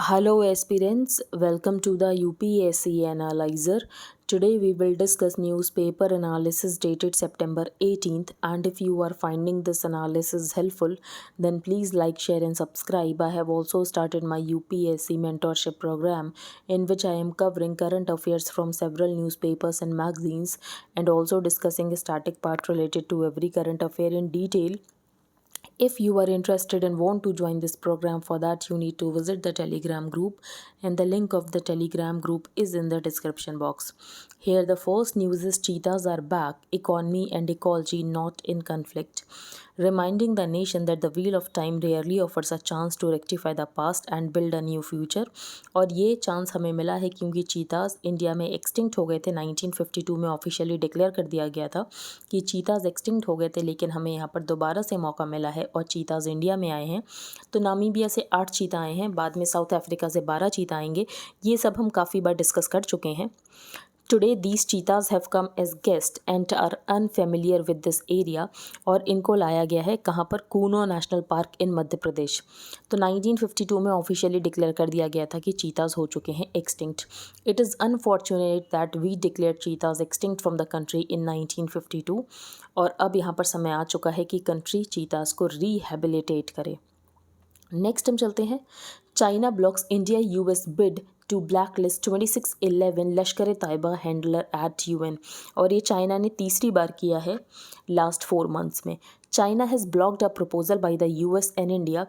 Hello aspirants, welcome to the UPSC Analyzer. Today we will discuss newspaper analysis dated September 18th, and if you are finding this analysis helpful then please like, share and subscribe. I have also started my UPSC mentorship program in which I am covering current affairs from several newspapers and magazines and also discussing a static part related to every current affair in detail. If you are interested and want to join this program, for that you need to visit the Telegram group, and the link of the Telegram group is in the description box. Here the first news is cheetahs are back, economy and ecology not in conflict, reminding the nation that the wheel of time rarely offers a chance to rectify the past and build a new future. और ये chance हमें मिला है क्योंकि चीताज India में extinct हो गए थे। 1952 में ऑफिशियली डिक्लेयर कर दिया गया था कि चीताज एक्सटिंक्ट हो गए थे, लेकिन हमें यहाँ पर दोबारा से मौका मिला है और चीताज इंडिया में आए हैं। तो नामीबिया से 8 चीता आए हैं, बाद में साउथ अफ्रीका से 12 चीता आएंगे। ये सब हम काफ़ी बार डिस्कस कर चुके हैं। Today these cheetahs have come as guests and are unfamiliar with this area, और इनको लाया गया है कहाँ पर, कूनो नेशनल पार्क इन मध्य प्रदेश। तो 1952 में ऑफिशियली डिक्लेयर कर दिया गया था कि चीताज हो चुके हैं extinct. It is unfortunate that we declare cheetahs extinct from the country in 1952, और अब यहाँ पर समय आ चुका है कि कंट्री चीताज को रिहेबिलिटेट करे। नेक्स्ट हम चलते हैं, China blocks India US bid to black list 2611 Lashkar Taiba handler at UN. और ये चाइना ने तीसरी बार किया है लास्ट 4 मंथ्स में। China has blocked a proposal by the US and India.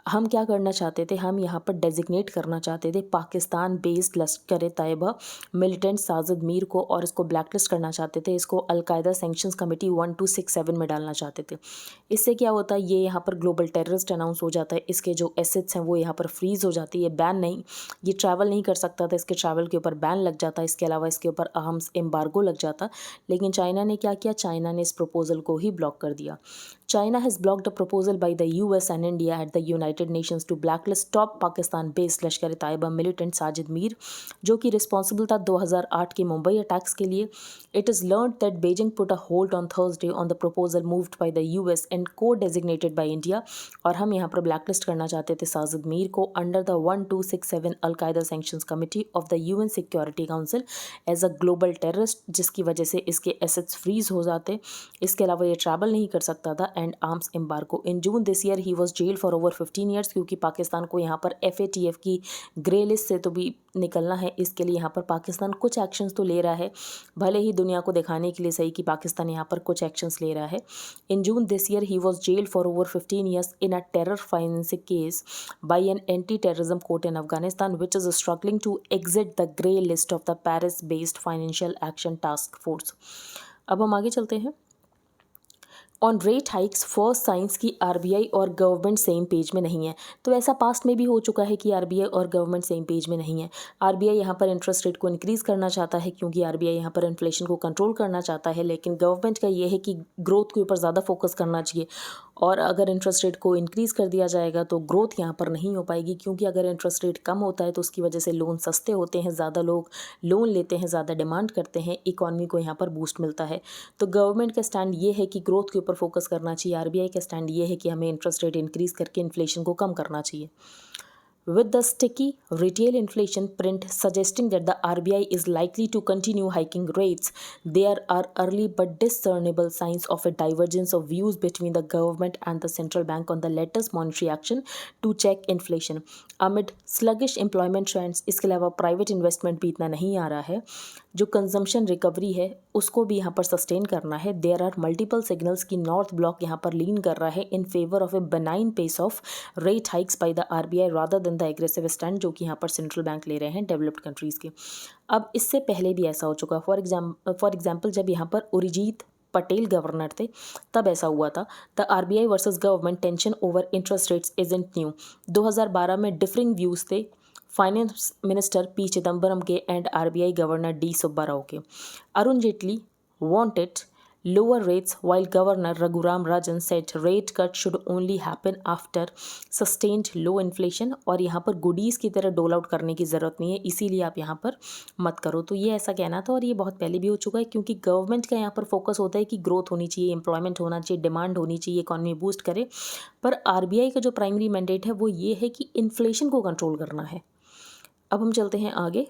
हम क्या करना चाहते थे, हम यहाँ पर डेजिग्नेट करना चाहते थे पाकिस्तान बेस्ड लश्कर तैयबा मिलिटेंट साजिद मीर को, और इसको ब्लैकलिस्ट करना चाहते थे। इसको अलकायदा सैंक्शंस कमेटी 1267 में डालना चाहते थे। इससे क्या होता है, ये यहाँ पर ग्लोबल टेररिस्ट अनाउंस हो जाता है। इसके जो एसेट्स हैं वो यहाँ पर फ्रीज़ हो जाती है, बैन नहीं, ये ट्रैवल नहीं कर सकता था, इसके ट्रैवल के ऊपर बैन लग जाता है। इसके अलावा इसके ऊपर आर्म्स एम्बार्गो लग जाता। लेकिन चाइना ने क्या किया, चाइना ने इस प्रपोजल को ही ब्लॉक कर दिया। China has blocked a proposal by the US and India at the United Nations to blacklist top Pakistan-based Lashkar-e-Taiba militant Sajid Mir, जो कि रिस्पॉन्सिबल था 2008 के मुंबई अटैक्स के लिए। It is learned that Beijing put a hold on Thursday on the proposal moved by the US and co-designated by India, और हम यहाँ पर ब्लैकलिस्ट करना चाहते थे साजिद मीर को under the 1267 Al Qaeda sanctions committee of the UN security council as a global terrorist, जिसकी वजह से इसके एसेट्स फ्रीज हो जाते। इसके अलावा ये ट्रैवल नहीं कर सकता था and arms embargo. In June this year he was jail for over 15 years, क्योंकि पाकिस्तान को यहाँ पर FATF की ग्रे लिस्ट से तो भी निकलना है। इसके लिए यहाँ पर पाकिस्तान कुछ एक्शंस तो ले रहा है, भले ही दुनिया को दिखाने के लिए सही कि पाकिस्तान यहाँ पर कुछ एक्शंस ले रहा है। In June this year he was jail for over 15 years in a terror financing case by an anti terrorism court in Afghanistan which is struggling to exit the grey list of the Paris based financial action task force. अब हम आगे चलते हैं। On rate hikes first signs की RBI और government same page में नहीं है। तो ऐसा पास्ट में भी हो चुका है कि आरबीआई और गवर्नमेंट सेम पेज में नहीं है। आरबीआई यहाँ पर इंटरेस्ट रेट को इंक्रीज़ करना चाहता है क्योंकि आरबीआई यहाँ पर इन्फ्लेशन को कंट्रोल करना चाहता है, लेकिन गवर्नमेंट का ये है कि ग्रोथ के ऊपर ज़्यादा फोकस करना चाहिए। और अगर इंटरेस्ट रेट को इंक्रीज़ कर दिया जाएगा तो ग्रोथ यहाँ पर नहीं हो पाएगी, क्योंकि अगर इंटरेस्ट रेट कम होता है तो उसकी वजह से लोन सस्ते होते हैं, ज़्यादा लोग लोन लेते हैं, ज़्यादा डिमांड करते हैं, इकॉनमी को यहाँ पर बूस्ट मिलता है। तो गवर्नमेंट का स्टैंड ये है कि ग्रोथ के ऊपर फोकस करना चाहिए। आरबीआई का स्टैंड ये है कि हमें इंटरेस्ट रेट इंक्रीज़ करके इन्फ्लेशन को कम करना चाहिए। With the sticky retail inflation print suggesting that the RBI is likely to continue hiking rates, there are early but discernible signs of a divergence of views between the government and the central bank on the latest monetary action to check inflation. Amid sluggish employment trends, इसके अलावा private investment भी इतना नहीं आ रहा है, जो consumption recovery है उसको भी यहाँ पर सस्टेन करना है। देयर आर मल्टीपल सिग्नल्स की नॉर्थ ब्लॉक यहाँ पर लीन कर रहा है in favour of a benign pace of rate hikes by the RBI rather than the aggressive stand जो कि यहाँ पर सेंट्रल बैंक ले रहे हैं डेवलप्ड कंट्रीज़ के। अब इससे पहले भी ऐसा हो चुका। फॉर एग्जाम्पल जब यहाँ पर उर्जित पटेल गवर्नर थे तब ऐसा हुआ था। The RBI versus government tension over interest rates isn't new. 2012 में डिफरिंग व्यूज़ थे फाइनेंस मिनिस्टर पी चिदम्बरम के and RBI governor D Subbarao के। Arun Jaitley wanted lower rates, while Governor Raghuram Rajan said rate cut should only happen after sustained low inflation। और यहाँ पर goodies की तरह डोल आउट करने की ज़रूरत नहीं है, इसीलिए आप यहाँ पर मत करो। तो ये ऐसा कहना था और ये बहुत पहले भी हो चुका है, क्योंकि गवर्नमेंट का यहाँ पर फोकस होता है कि ग्रोथ होनी चाहिए, एम्प्लॉयमेंट होना चाहिए, डिमांड होनी चाहिए, इकॉनमी बूस्ट करे। पर आरबीआई का जो प्राइमरी मैंडेट है वो ये है कि इन्फ्लेशन को कंट्रोल करना है। अब हम चलते हैं आगे।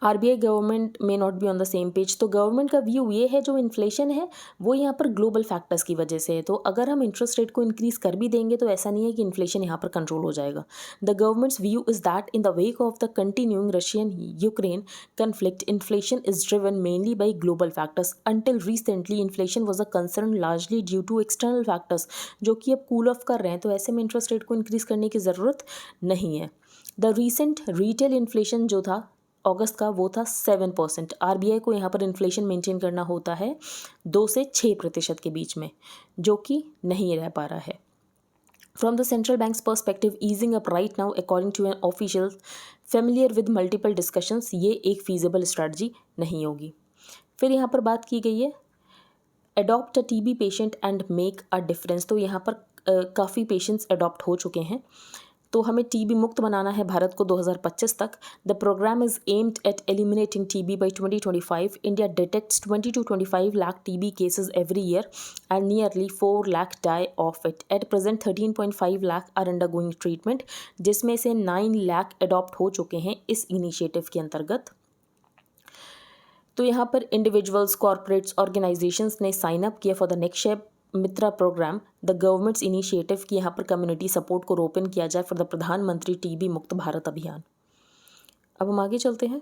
आरबीआई गवर्नमेंट में not be on the same page. तो गवर्नमेंट का व्यू ये है जो इन्फ्लेशन है वो यहाँ पर ग्लोबल फैक्टर्स की वजह से है। तो अगर हम इंटरेस्ट रेट को इंक्रीज़ कर भी देंगे तो ऐसा नहीं है कि इन्फ्लेशन यहाँ पर कंट्रोल हो जाएगा। The government's view is that in the wake of the continuing Russian Ukraine conflict inflation is driven mainly by global factors. Until recently inflation was a concern largely due to external factors, जो कि अब cool off कर रहे हैं। तो ऐसे में interest rate को इंक्रीज़ करने की ज़रूरत नहीं है। द रिसेंट रिटेल इन्फ्लेशन जो था अगस्त का वो था 7%। आरबीआई को यहाँ पर इन्फ्लेशन मेंटेन करना होता है 2 से 6% के बीच में, जो कि नहीं रह पा रहा है। From the central bank's perspective easing up right now according to an official familiar with multiple discussions, ये एक फीजिबल स्ट्रैटेजी नहीं होगी। फिर यहाँ पर बात की गई है adopt a TB patient and make a difference. तो यहाँ पर काफ़ी पेशेंट्स अडॉप्ट हो चुके हैं, तो हमें टीबी मुक्त बनाना है भारत को 2025 तक। The programme is aimed at eliminating TB by 2025। India detects 20 to 25 lakh TB cases every year and nearly 4 lakh die of it. At present 13.5 lakh are undergoing treatment, जिसमें से 9 लाख अडॉप्ट हो चुके हैं इस इनिशिएटिव के अंतर्गत। तो यहाँ पर इंडिविजुअल्स, कॉर्पोरेट्स, ऑर्गेनाइजेशंस ने साइन अप किया for the next shape Mitra program, the government's initiative की यहाँ पर कम्युनिटी सपोर्ट को ओपन किया जाए फॉर द प्रधानमंत्री टीबी मुक्त भारत अभियान। अब हम आगे चलते हैं।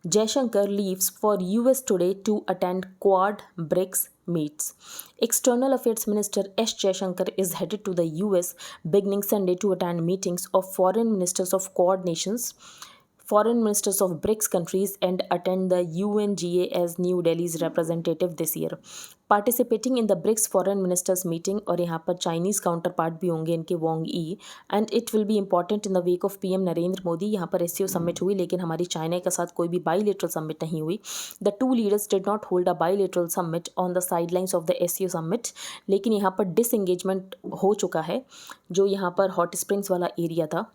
Jaishankar leaves for US today to attend Quad BRICS meets. External Affairs Minister S. Jaishankar is headed to the US beginning Sunday to attend meetings of foreign ministers of Quad nations, foreign ministers of BRICS countries, and attend the UNGA as New Delhi's representative this year. Participating in the BRICS foreign ministers meeting, और यहाँ पर Chinese counter part भी होंगे इनके, Wong ई, and it will be important in the week of PM Narendra Modi. यहाँ पर SCO summit हुई, लेकिन हमारी चाइना के साथ कोई भी बाईलेटरल समिट नहीं हुई। The two leaders did not hold a bilateral summit on the sidelines of the SCO summit, लेकिन यहाँ पर डिसएंगेजमेंट हो चुका है जो यहाँ पर हॉट स्प्रिंग्स वाला एरिया था।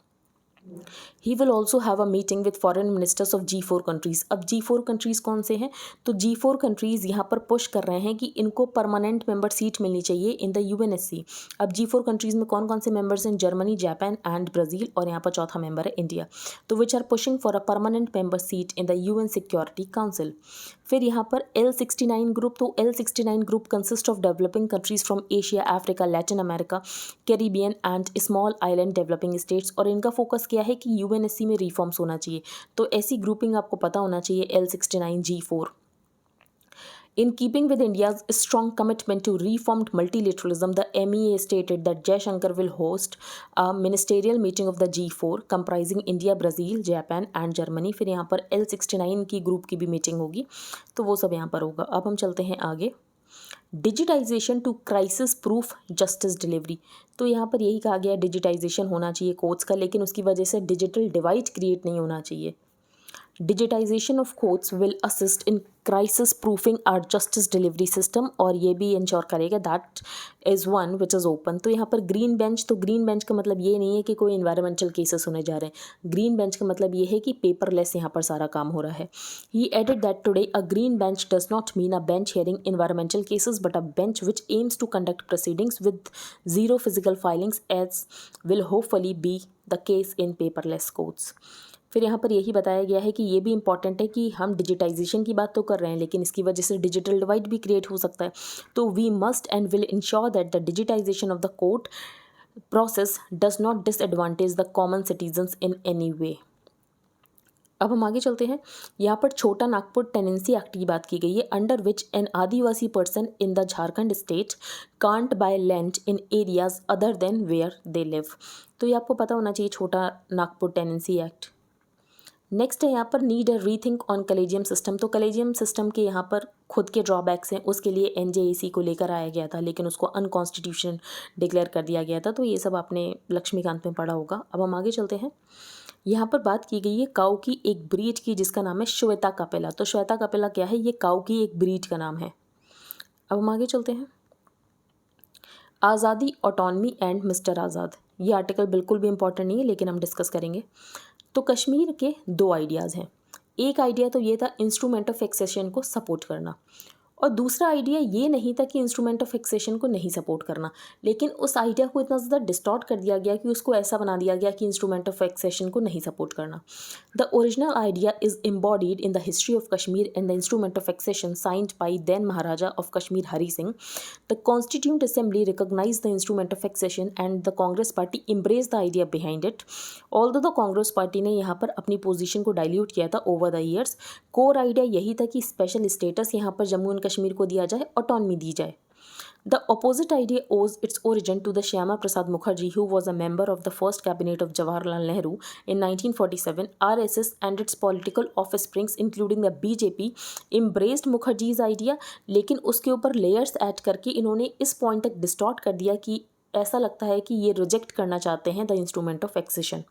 He will also have a meeting with foreign ministers of G4 countries. अब G4 कंट्रीज़ कौन से हैं? तो G4 कंट्रीज़ यहाँ पर पुश कर रहे हैं कि इनको परमानेंट मेंबर सीट मिलनी चाहिए इन द UNSC। अब G4 कंट्रीज़ में कौन कौन से मेंबर्स हैं? जर्मनी, जापान एंड ब्राज़ील, और यहाँ पर चौथा मेंबर है इंडिया। तो which are pushing for a permanent member seat in the UN security council. फिर यहाँ पर L69 ग्रुप, तो L69 group consist of developing countries from Asia, Africa, Latin America, Caribbean and small island developing states, और इनका focus क्या है कि UNSC में रिफॉर्म्स होना चाहिए। तो ऐसी ग्रुपिंग आपको पता होना चाहिए L69 G4। In keeping with India's strong commitment to reformed multilateralism, the MEA stated that Jaishankar will host a ministerial meeting of the G4 comprising India, Brazil, Japan and Germany। फिर यहाँ पर L69 की group की भी meeting होगी, तो वो सब यहाँ पर होगा। अब हम चलते हैं आगे। Digitisation to crisis proof justice delivery. तो यहाँ पर यही कहा गया डिजिटाइजेशन होना चाहिए कोर्ट्स का, लेकिन उसकी वजह से डिजिटल डिवाइड क्रिएट नहीं होना चाहिए। Digitisation of courts will assist in crisis proofing our justice delivery system, और ये भी इंश्योर करेगा that is one which is open. तो यहाँ पर ग्रीन बेंच, तो ग्रीन बेंच का मतलब ये नहीं है कि कोई इन्वायरमेंटल केसेस होने जा रहे हैं। ग्रीन बेंच का मतलब ये है कि पेपरलेस यहाँ पर सारा काम हो रहा है। He added that today a green bench does not mean a bench hearing environmental cases but a bench which aims to conduct proceedings with zero physical filings as will hopefully be the case in paperless courts. फिर यहाँ पर यही बताया गया है कि ये भी इंपॉर्टेंट है कि हम डिजिटाइजेशन की बात तो कर रहे हैं, लेकिन इसकी वजह से डिजिटल डिवाइड भी क्रिएट हो सकता है। तो we must and will ensure that the digitisation of the court process does not disadvantage the common citizens in any way. अब हम आगे चलते हैं। यहाँ पर छोटा नागपुर टेनेंसी एक्ट की बात की गई है, under which an adivasi person in the Jharkhand state can't buy land in areas other than where they live. तो ये आपको पता होना चाहिए, छोटा नागपुर टेनेंसी एक्ट। नेक्स्ट है यहाँ पर need a rethink on collegium system. तो कलेजियम सिस्टम के यहाँ पर खुद के ड्रॉबैक्स हैं, उसके लिए NJAC को लेकर आया गया था, लेकिन उसको अनकॉन्स्टिट्यूशन डिक्लेयर कर दिया गया था। तो ये सब आपने लक्ष्मीकांत में पढ़ा होगा। अब हम आगे चलते हैं। यहाँ पर बात की गई है काऊ की एक ब्रीड की जिसका नाम है श्वेता कपिला। तो श्वेता कपिला क्या है, ये काऊ की एक ब्रीड का नाम है। अब हम आगे चलते हैं। आज़ादी, ऑटोनमी एंड मिस्टर आज़ाद, ये आर्टिकल बिल्कुल भी इंपॉर्टेंट नहीं है लेकिन हम डिस्कस करेंगे। तो कश्मीर के दो आइडियाज़ हैं। एक आइडिया तो ये था इंस्ट्रूमेंट ऑफ एक्सेशन को सपोर्ट करना, और दूसरा आइडिया ये नहीं था कि इंस्ट्रूमेंट ऑफ फिक्सेशन को नहीं सपोर्ट करना, लेकिन उस आइडिया को इतना ज़्यादा डिस्टॉर्ट कर दिया गया कि उसको ऐसा बना दिया गया कि इंस्ट्रूमेंट ऑफ फिक्सेशन को नहीं सपोर्ट करना। The original idea is embodied in the history of Kashmir and the instrument of accession signed by then Maharaja of Kashmir Hari Singh. The constituent assembly recognise the instrument of accession and the Congress party embrace the idea behind it. Although the Congress party ने यहाँ पर अपनी position को dilute किया था over the years, core idea यही था कि स्पेशल स्टेटस यहाँ पर जम्मू एंड कश्मीर को दिया जाए, ऑटोनमी दी जाए। The opposite idea owes its origin to the Shyama Prasad Mukherjee, who was a member of the first cabinet of Jawaharlal Nehru in 1947. RSS and its political offsprings, including the BJP, embraced Mukherjee's idea, लेकिन उसके ऊपर layers add करके इन्होंने इस point तक distort कर दिया कि ऐसा लगता है कि ये रिजेक्ट करना चाहते हैं the instrument of accession.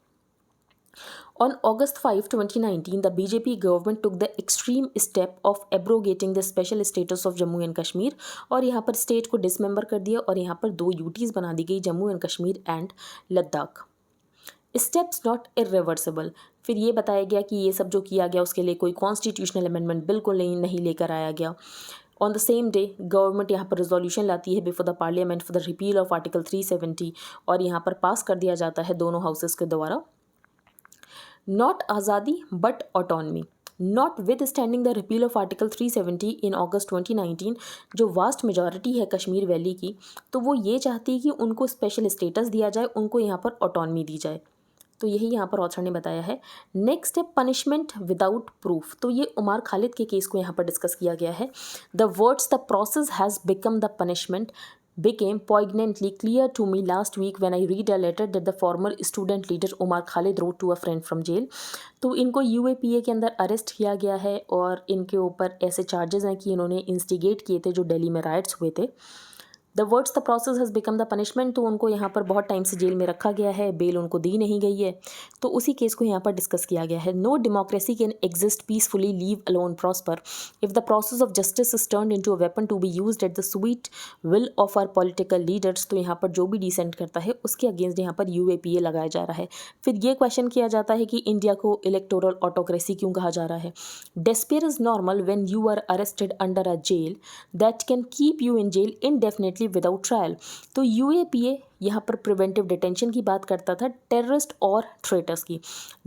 On August 5, 2019, the BJP government took the extreme step of abrogating the special status of Jammu and Kashmir, और यहाँ पर स्टेट को डिसमेंबर कर दिया और यहाँ पर दो यूटीज़ बना दी गई, Jammu and Kashmir and Ladakh. Steps not irreversible, फिर ये बताया गया कि ये सब जो किया गया उसके लिए कोई कॉन्स्टिट्यूशनल अमेंडमेंट बिल्कुल नहीं लेकर आया गया। On the same day government यहाँ पर रेजोल्यूशन लाती है before the parliament for the repeal of article 370, और यहाँ पर पास कर दिया जाता है दोनों हाउसेस के द्वारा। Not आज़ादी but autonomy. Notwithstanding the repeal of Article 370 in August 2019, जो वास्ट मेजॉरिटी है कश्मीर वैली की, तो वो ये चाहती है कि उनको स्पेशल स्टेटस दिया जाए, उनको यहाँ पर ऑटोनमी दी जाए। तो यही यहाँ पर ऑथर ने बताया है। नेक्स्ट है पनिशमेंट विदाउट प्रूफ। तो ये उमर खालिद के केस को यहाँ पर डिस्कस किया गया है। The words the process has become the punishment became poignantly clear to me last week when I read a letter that the former student leader Umar Khalid wrote to a friend from jail. तो इनको UAPA के अंदर arrest किया गया है और इनके ऊपर ऐसे चार्जेस हैं कि इन्होंने इंस्टिगेट किए थे जो दिल्ली में राइट्स हुए थे। The words the process has become the punishment, तो उनको यहाँ पर बहुत टाइम से जेल में रखा गया है, बेल उनको दी नहीं गई है, तो उसी केस को यहाँ पर डिस्कस किया गया है। No democracy can exist peacefully, leave alone prosper if the process of justice is turned into a weapon to be used at the sweet will of our political leaders. तो यहाँ पर जो भी डिसेंट करता है उसके अगेंस्ट यहाँ पर UAPA लगाया जा रहा है। फिर ये क्वेश्चन किया जाता है कि इंडिया को इलेक्टोरल ऑटोक्रेसी क्यों कहा जा रहा है। Despair is normal when you are arrested under a jail that can keep you in jail indefinitely without trial. तो UAPA यहाँ पर प्रिवेंटिव डिटेंशन की बात करता था टेररिस्ट और ट्रेटर्स की।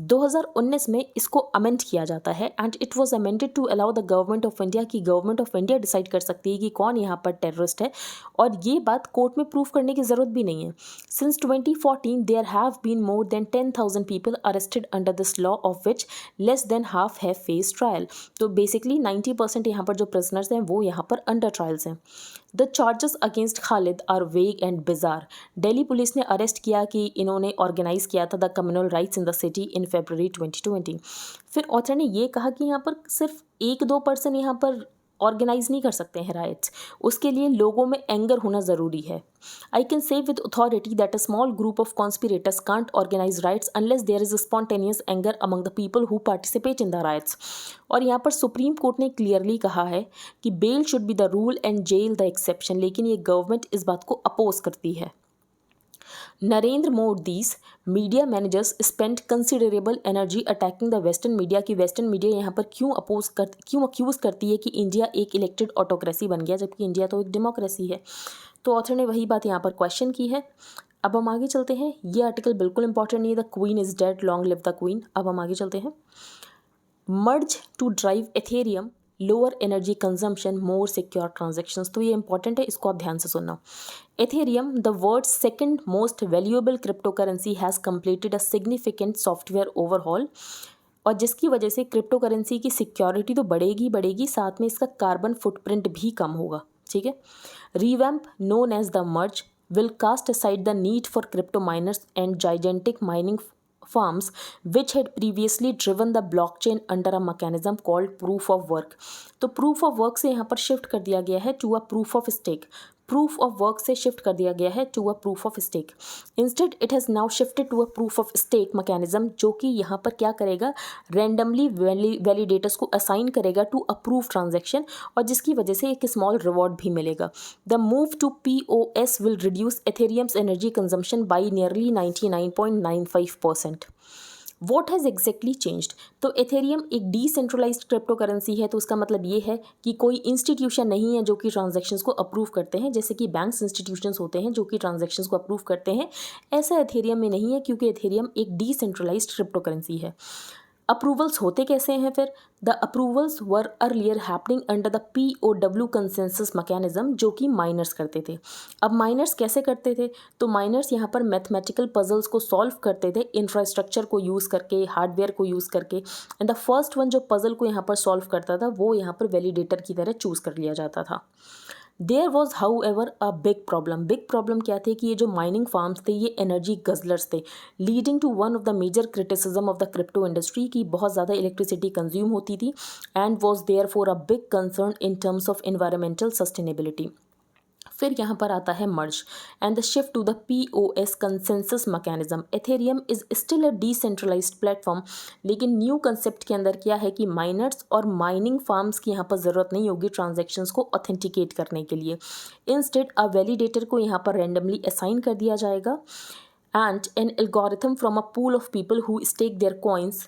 2019 में इसको अमेंड किया जाता है and it was amended to allow the government of India कि गवर्नमेंट ऑफ इंडिया डिसाइड कर सकती है कि कौन यहाँ पर टेररिस्ट है, और ये बात कोर्ट में प्रूफ करने की ज़रूरत भी नहीं है। Since 2014 there have been more than 10,000 people arrested under this law, of which less than half have face trial. तो बेसिकली 90% यहाँ पर जो प्रिजनर्स हैं वो यहाँ पर अंडर ट्रायल्स हैं। The charges against Khalid are vague and bizarre. Delhi police ने अरेस्ट किया कि इन्होंने ऑर्गेनाइज किया था the communal riots in the city in February 2020। फिर ऑथर ने ये कहा कि यहाँ पर सिर्फ 1-2 पर्सन यहाँ पर ऑर्गेनाइज नहीं कर सकते हैं राइट्स, उसके लिए लोगों में एंगर होना ज़रूरी है। I can say with authority that a small group of conspirators can't organise riots unless there is spontaneous anger among the people who participate in the riots. और यहाँ पर सुप्रीम कोर्ट ने क्लियरली कहा है कि bail should be the rule and jail the exception, लेकिन ये government इस बात को अपोज करती है। Narendra Modi's media managers spend considerable energy attacking the western media, की वेस्टर्न मीडिया यहाँ पर क्यों अक्यूज़ करती है कि इंडिया एक इलेक्टेड ऑटोक्रेसी बन गया जबकि इंडिया तो एक डेमोक्रेसी है। तो ऑथर ने वही बात यहाँ पर क्वेश्चन की है। अब हम आगे चलते हैं। ये आर्टिकल बिल्कुल इंपॉर्टेंट नहीं है, the queen is dead, long live the queen. अब हम आगे चलते हैं। Merge to drive Ethereum, lower energy consumption, more secure transactions. तो ये इंपॉर्टेंट है, इसको आप ध्यान से सुनना। Ethereum, the world's second most valuable cryptocurrency, has completed a significant software overhaul, और जिसकी वजह से क्रिप्टो करेंसी की सिक्योरिटी तो बढ़ेगी, साथ में इसका कार्बन फुटप्रिंट भी कम होगा। ठीक है। Revamp known as the merge will cast aside the need for crypto miners and gigantic mining firms which had previously driven the blockchain under a mechanism called proof of work। तो proof of work से यहाँ पर shift कर दिया गया है to a proof of stake। Proof of work से shift कर दिया गया है to a proof of stake. Instead it has now shifted to a proof of stake mechanism, जो कि यहाँ पर क्या करेगा, रैंडमली वैलिडेटर्स को असाइन करेगा टू अप्रूव ट्रांजैक्शन, और जिसकी वजह से एक स्मॉल रिवॉर्ड भी मिलेगा। The move to POS will reduce Ethereum's energy consumption by nearly 99.95%। What has exactly changed? तो एथेरियम एक डिसेंट्रलाइज्ड क्रिप्टो करेंसी है, तो उसका मतलब ये है कि कोई इंस्टीट्यूशन नहीं है जो कि ट्रांजैक्शंस को अप्रूव करते हैं, जैसे कि बैंक्स इंस्टीट्यूशंस होते हैं जो कि ट्रांजैक्शंस को अप्रूव करते हैं। ऐसा एथेरियम में नहीं है, क्योंकि एथेरियम एक डिसेंट्रलाइज्ड क्रिप्टो करेंसी है। अप्रूवल्स होते कैसे हैं फिर? The approvals were earlier happening under the POW consensus mechanism, जो कि माइनर्स करते थे। अब माइनर्स कैसे करते थे? तो माइनर्स यहाँ पर मैथमेटिकल पजल्स को सॉल्व करते थे इंफ्रास्ट्रक्चर को यूज़ करके, हार्डवेयर को यूज़ करके, एंड द फर्स्ट वन जो पजल को यहाँ पर सॉल्व करता था वो यहाँ पर वैलिडेटर की तरह चूज़ कर लिया जाता था। There was however a big problem. Big problem क्या थी कि ये जो माइनिंग फार्म्स थे ये एनर्जी गजलर्स थे, leading to one of the major criticism of the crypto industry की बहुत ज़्यादा इलेक्ट्रिसिटी कंज्यूम होती थी, and was there for a big concern in terms of environmental sustainability. फिर यहाँ पर आता है merge and the shift to the POS consensus mechanism. Ethereum is still a decentralised platform, लेकिन न्यू कंसेप्ट के अंदर क्या है कि माइनर्स और माइनिंग फार्म्स की यहाँ पर ज़रूरत नहीं होगी ट्रांजैक्शंस को ऑथेंटिकेट करने के लिए। इंस्टेड अ वैलिडेटर को यहाँ पर रैंडमली असाइन कर दिया जाएगा, and an algorithm from a pool of people who stake their coins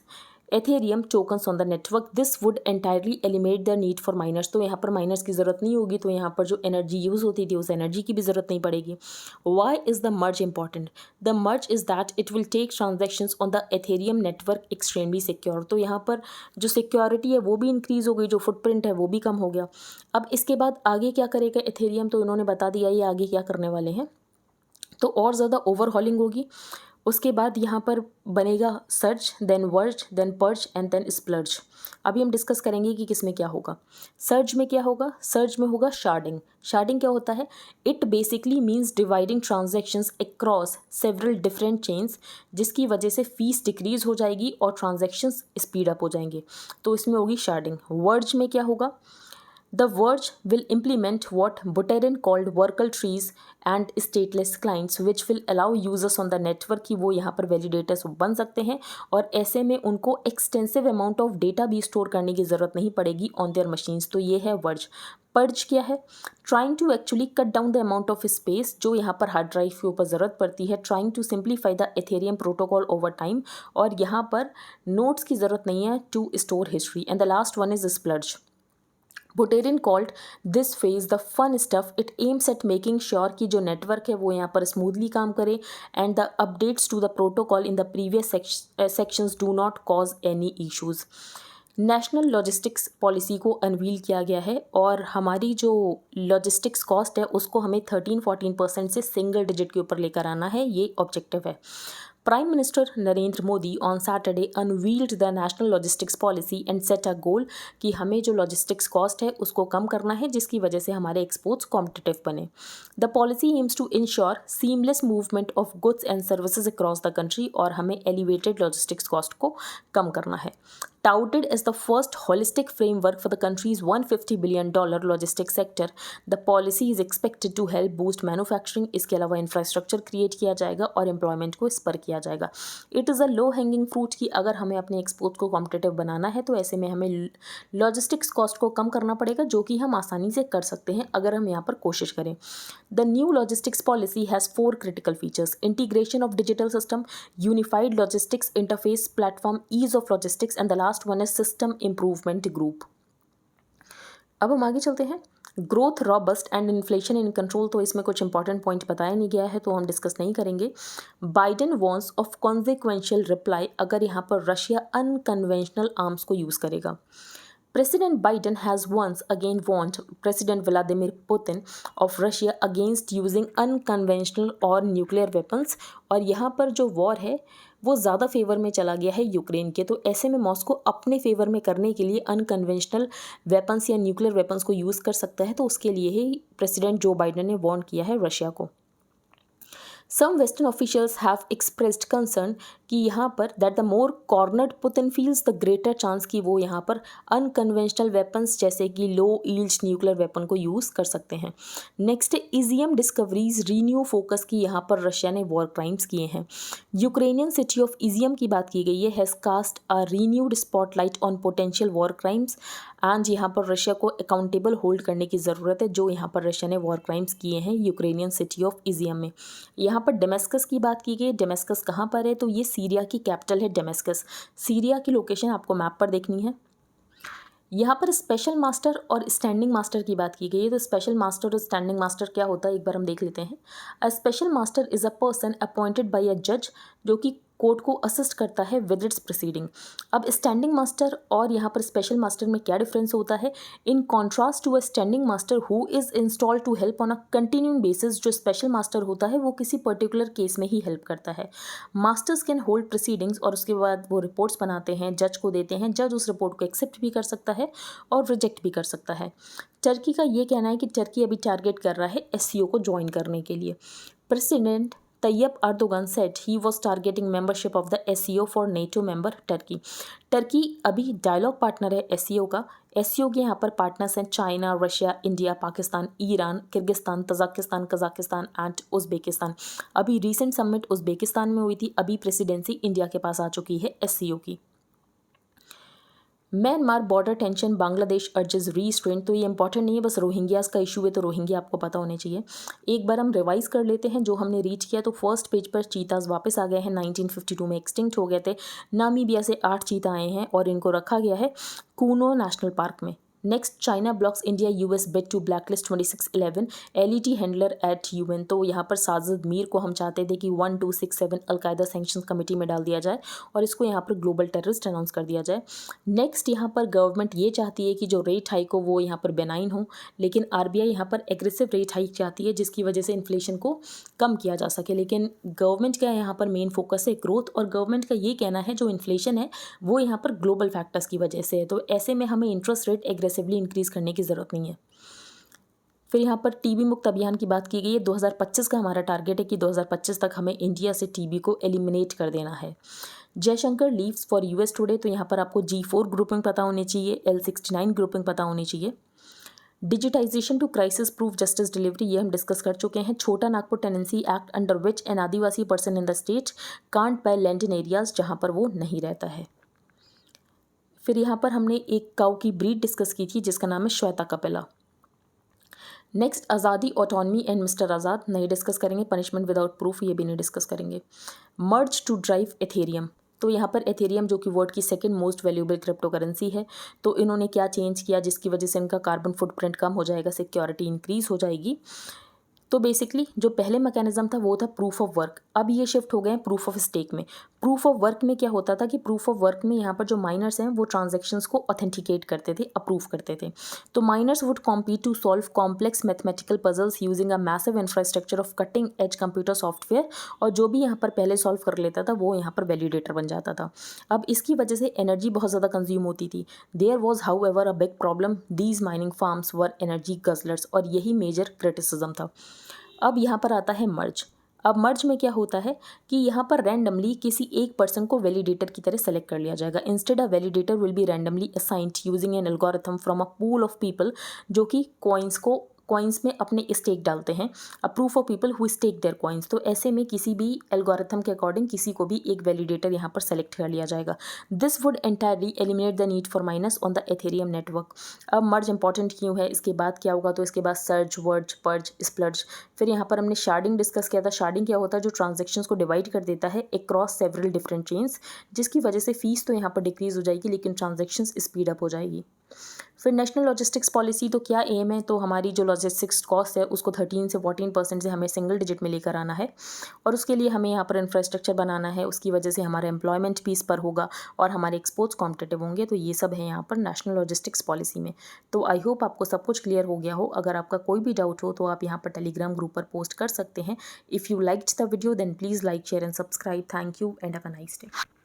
Ethereum tokens on the network, this would entirely eliminate the need for miners. तो यहाँ पर माइनर्स की ज़रूरत नहीं होगी, तो यहाँ पर जो एनर्जी यूज़ होती थी उस एनर्जी की भी ज़रूरत नहीं पड़ेगी। Why is the merge important? The merge is that it will take transactions on the Ethereum network extremely secure. तो यहाँ पर जो सिक्योरिटी है वो भी इंक्रीज़ हो गई, जो फुटप्रिंट है वो भी कम हो गया। अब इसके बाद आगे क्या करेगा एथेरियम? तो इन्होंने बता दिया ये आगे क्या करने वाले हैं। तो और ज़्यादा ओवरहॉलिंग होगी। उसके बाद यहाँ पर बनेगा surge, then verge, then purge and then splurge. अभी हम डिस्कस करेंगे कि किसमें क्या होगा। सर्ज में क्या होगा? सर्ज में होगा शार्डिंग। शार्डिंग क्या होता है? It basically means dividing transactions across several different chains, जिसकी वजह से फीस डिक्रीज हो जाएगी और ट्रांजैक्शंस स्पीड अप हो जाएंगे, तो इसमें होगी शार्डिंग। वर्ज में क्या होगा? The Verge will implement what Buterin called Workle trees and stateless clients, which will allow users on the network कि वो यहाँ पर validators बन सकते हैं, और ऐसे में उनको extensive amount of data भी स्टोर करने की ज़रूरत नहीं पड़ेगी on their machines। तो ये है Verge। पर्ज क्या है? Trying to actually cut down the amount of space जो यहाँ पर हार्ड ड्राइव के ऊपर ज़रूरत पड़ती है, trying to simplify the Ethereum protocol over time, और यहाँ पर नोट्स की ज़रूरत नहीं है to store history. And the last one is splurge. Buterin called this phase the fun stuff. It aims at making sure कि जो नेटवर्क है वो यहाँ पर स्मूथली काम करे, and the updates to the protocol in the previous sections do not cause any issues. National logistics policy को unveil किया गया है, और हमारी जो लॉजिस्टिक्स कॉस्ट है उसको हमें 13-14% से सिंगल डिजिट के ऊपर लेकर आना है, ये ऑब्जेक्टिव है। Prime Minister Narendra Modi on Saturday unveiled the national logistics policy and set a goal कि हमें जो लॉजिस्टिक्स कॉस्ट है उसको कम करना है, जिसकी वजह से हमारे एक्सपोर्ट्स कॉम्पिटिटिव बने। The policy aims to ensure seamless movement of goods and services across the country, और हमें एलिवेटेड लॉजिस्टिक्स कॉस्ट को कम करना है। Touted as the first holistic framework for the country's $150 billion logistics sector, the policy is expected to help boost manufacturing। इसके अलावा infrastructure create किया जाएगा और एम्प्लॉयमेंट को स्पर किया जाएगा। It is a low hanging fruit कि अगर हमें अपने एक्सपोर्ट को कॉम्पिटिटिव बनाना है तो ऐसे में हमें लॉजिस्टिक्स कॉस्ट को कम करना पड़ेगा, जो कि हम आसानी से कर सकते हैं अगर हम यहाँ पर कोशिश करें। The new logistics policy has 4 critical features: integration of digital system, unified logistics interface platform, ease of logistics, and the last one is system improvement group. अब हम आगे चलते हैं। Growth robust and inflation in control, तो इसमें कुछ important point बताया नहीं गया है तो हम डिस्कस नहीं करेंगे। Biden wants of consequential reply अगर यहाँ पर रशिया अनकन्वेंशनल आर्म्स को यूज़ करेगा। President Biden has once again warned President Vladimir Putin of Russia against using unconventional और न्यूक्लियर वेपन्स, और यहाँ पर जो वॉर है वो ज़्यादा फेवर में चला गया है यूक्रेन के, तो ऐसे में मॉस्को अपने फेवर में करने के लिए अनकन्वेंशनल वेपन्स या न्यूक्लियर वेपन्स को यूज़ कर सकता है, तो उसके लिए ही प्रेसिडेंट जो बाइडन ने वार्न किया है रशिया को। Some Western officials have expressed concern कि यहाँ पर that the more cornered Putin feels the greater chance कि वो यहाँ पर अनकन्वेंशनल वेपन्स जैसे कि लो ईल्ड न्यूक्लियर वेपन को यूज़ कर सकते हैं। नेक्स्ट इजियम डिस्कवरीज रीन्यू फोकस की यहाँ पर रशिया ने वॉर क्राइम्स किए हैं। यूक्रेनियन सिटी ऑफ इजियम की बात की गई है has cast a renewed spotlight on potential war crimes and यहाँ पर रशिया को अकाउंटेबल होल्ड करने की ज़रूरत है जो यहाँ पर रशिया ने वॉर क्राइम्स किए हैं यूक्रेनियन सिटी ऑफ इजियम में। यहाँ पर डेमेस्कस की बात की गई। डेमेस्कस कहाँ पर है तो ये सीरिया की कैपिटल है डेमेस्कस। सीरिया की लोकेशन आपको मैप पर देखनी है। यहाँ पर स्पेशल मास्टर और स्टैंडिंग मास्टर की बात की गई है। तो स्पेशल मास्टर और स्टैंडिंग मास्टर क्या होता है एक बार हम देख लेते हैं। A special master is a person appointed by a जज जो कि कोर्ट को असिस्ट करता है विद इट्स प्रोसीडिंग। अब स्टैंडिंग मास्टर और यहाँ पर स्पेशल मास्टर में क्या डिफरेंस होता है। In contrast to a standing master who is installed to help on a continuing basis, जो स्पेशल मास्टर होता है वो किसी पर्टिकुलर केस में ही हेल्प करता है। मास्टर्स कैन होल्ड प्रोसीडिंग्स और उसके बाद वो रिपोर्ट्स बनाते हैं, जज को देते हैं, जज उस रिपोर्ट को एक्सेप्ट भी कर सकता है और रिजेक्ट भी कर सकता है। टर्की का ये कहना है कि टर्की अभी टारगेट कर रहा है एससीओ को ज्वाइन करने के लिए। President Tayyip Erdogan said he was targeting membership of the SCO for NATO member Turkey. Turkey अभी डायलॉग पार्टनर है एससीओ का। एससीओ के यहाँ पर पार्टनर्स हैं China, Russia, India, Pakistan, Iran, Kyrgyzstan, Tajikistan, Kazakhstan and Uzbekistan. अभी रिसेंट समिट उज़्बेकिस्तान में हुई थी, अभी प्रेसिडेंसी इंडिया के पास आ चुकी है एससीओ की। Myanmar border tension Bangladesh urges restraint. तो ये इंपॉर्टेंट नहीं है, बस रोहिंग्यास का इशू है तो रोहिंग्या आपको पता होने चाहिए। एक बार हम रिवाइज कर लेते हैं जो हमने रीच किया। तो फर्स्ट पेज पर चीताज वापस आ गए हैं, 1952 में एक्सटिंक्ट हो गए थे। नामीबिया से 8 चीता आए हैं और इनको रखा गया है कूनो नेशनल पार्क में। Next, China blocks India US bid to blacklist 2611 LeT handler at UN. तो यहाँ पर साजिद मीर को हम चाहते थे कि 1267 अलकायदा सैंक्शंस कमेटी में डाल दिया जाए और इसको यहाँ पर ग्लोबल टेररिस्ट अनाउंस कर दिया जाए। नेक्स्ट, यहाँ पर गवर्नमेंट ये चाहती है कि जो रेट हाइक हो वो यहाँ पर बेनाइन हो, लेकिन आरबीआई यहाँ पर एग्रेसिव रेट हाइक चाहती है जिसकी वजह से इन्फ्लेशन को कम किया जा सके। लेकिन गवर्नमेंट का यहाँ पर मेन फोकस है ग्रोथ, और गवर्नमेंट का ये कहना है जो इन्फ्लेशन है वो यहाँ पर ग्लोबल फैक्टर्स की वजह से है। तो ऐसे में हमें इंटरेस्ट रेट एग्रेसिवली इंक्रीज करने की ज़रूरत नहीं है। फिर यहाँ पर टीबी मुक्त अभियान की बात की गई है। 2025 का हमारा टारगेट है कि 2025 तक हमें इंडिया से टीबी को एलिमिनेट कर देना है। Jaishankar leaves for US today. तो यहाँ पर आपको G4 ग्रुपिंग पता होनी चाहिए, L69 ग्रुपिंग पता होनी चाहिए। Digitisation to crisis proof justice delivery, ये हम डिस्कस कर चुके हैं। Chota Nagpur tenancy act under which an adivasi person in the state can't buy land in areas जहाँ पर वो नहीं रहता है। फिर यहाँ पर हमने एक काऊ की ब्रीड डिस्कस की थी जिसका नाम है श्वेता कपिला। नेक्स्ट, आज़ादी, ऑटोनमी एंड मिस्टर आज़ाद नहीं डिस्कस करेंगे। पनिशमेंट विदाउट प्रूफ ये भी नहीं डिस्कस करेंगे। मर्ज टू ड्राइव एथेरियम। तो यहाँ पर एथेरियम जो कि वर्ल्ड की second most valuable crypto currency है, तो इन्होंने क्या चेंज किया जिसकी वजह से इनका कार्बन फुटप्रिंट कम हो जाएगा, सिक्योरिटी इंक्रीज हो जाएगी। तो बेसिकली जो पहले मैकेनिज्म था वो था प्रूफ ऑफ वर्क, अब ये शिफ्ट हो गए हैं प्रूफ ऑफ स्टेक में। प्रूफ ऑफ वर्क में क्या होता था कि प्रूफ ऑफ वर्क में यहाँ पर जो माइनर्स हैं वो ट्रांजैक्शंस को ऑथेंटिकेट करते थे, अप्रूव करते थे। तो miners would compete to solve complex mathematical puzzles using a massive infrastructure of cutting edge computer software, और जो भी यहाँ पर पहले सॉल्व कर लेता था वो यहाँ पर वैलिडेटर बन जाता था। अब इसकी वजह से एनर्जी बहुत ज़्यादा कंज्यूम होती थी। There was however a big problem, these mining farms were energy guzzlers, और यही मेजर क्रिटिसिज्म था। अब यहाँ पर आता है मर्ज। अब मर्ज में क्या होता है कि यहाँ पर रैंडमली किसी एक पर्सन को वैलिडेटर की तरह सेलेक्ट कर लिया जाएगा। Instead a validator will be randomly assigned using an algorithm from a pool of people जो कि कॉइन्स में अपने स्टेक डालते हैं। A proof of people who stake their coins. तो ऐसे में किसी भी एल्गोरिथम के अकॉर्डिंग किसी को भी एक वैलिडेटर यहाँ पर सेलेक्ट कर लिया जाएगा। This would entirely eliminate the need for minus on the Ethereum network. अब मर्ज इंपॉर्टेंट क्यों है, इसके बाद क्या होगा, तो इसके बाद सर्च, वर्ज, पर्ज, स्प्लर्ज। फिर यहाँ पर हमने शार्डिंग डिस्कस किया था। शार्डिंग क्या होता है, जो ट्रांजेक्शन्स को डिवाइड कर देता है अक्रॉस सेवरल डिफरेंट चेन्स, जिसकी वजह से फीस तो यहाँ पर डिक्रीज हो जाएगी लेकिन ट्रांजेक्शन्स स्पीड अप हो जाएगी। फिर नेशनल लॉजिस्टिक्स पॉलिसी, तो क्या एम है, तो हमारी जो लॉजिस्टिक्स कॉस्ट है उसको 13 से 14% से हमें सिंगल डिजिट में लेकर आना है, और उसके लिए हमें यहाँ पर इंफ्रास्ट्रक्चर बनाना है। उसकी वजह से हमारा एम्प्लॉयमेंट भी इस पर होगा और हमारे एक्सपोर्ट्स कॉम्पिटेटिव होंगे। तो ये सब है यहाँ पर नेशनल लॉजिस्टिक्स पॉलिसी में। तो आई होप आपको सब कुछ क्लियर हो गया हो। अगर आपका कोई भी डाउट हो तो आप यहाँ पर टेलीग्राम ग्रुप पर पोस्ट कर सकते हैं। If you liked the video then please like, share and subscribe. Thank you and have a nice day.